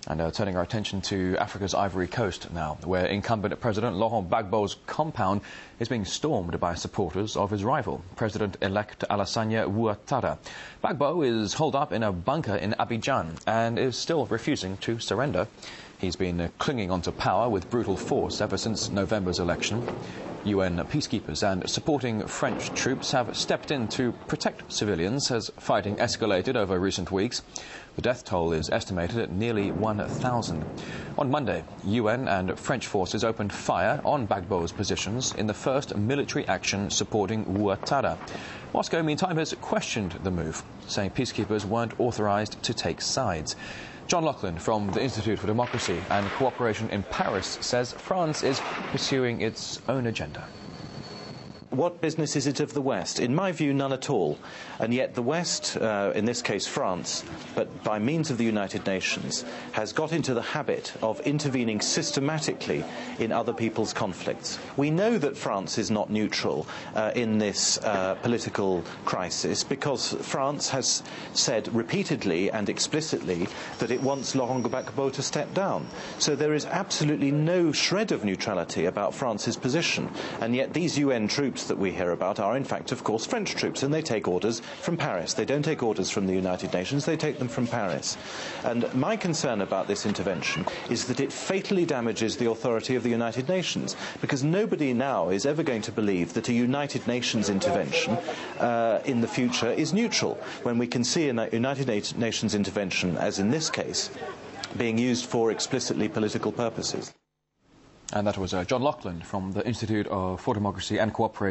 And turning our attention to Africa's Ivory Coast now, where incumbent President Laurent Gbagbo's compound is being stormed by supporters of his rival, President-elect Alassane Ouattara. Gbagbo is holed up in a bunker in Abidjan and is still refusing to surrender. He's been clinging onto power with brutal force ever since November's election. UN peacekeepers and supporting French troops have stepped in to protect civilians as fighting escalated over recent weeks. The death toll is estimated at nearly 1,000. On Monday, UN and French forces opened fire on Gbagbo's positions in the first military action supporting Ouattara. Moscow, meantime, has questioned the move, saying peacekeepers weren't authorized to take sides. John Laughlin from the Institute for Democracy and Cooperation in Paris says France is pursuing its own agenda. What business is it of the West? In my view, none at all. And yet the West, in this case France, but by means of the United Nations, has got into the habit of intervening systematically in other people's conflicts. We know that France is not neutral in this political crisis because France has said repeatedly and explicitly that it wants Laurent Gbagbo to step down. So there is absolutely no shred of neutrality about France's position. And yet these UN troops that we hear about are in fact, of course, French troops, and they take orders from Paris. They don't take orders from the United Nations, they take them from Paris. And my concern about this intervention is that it fatally damages the authority of the United Nations, because nobody now is ever going to believe that a United Nations intervention in the future is neutral, when we can see a United Nations intervention, as in this case, being used for explicitly political purposes. And that was John Laughlin from the Institute for Democracy and Cooperation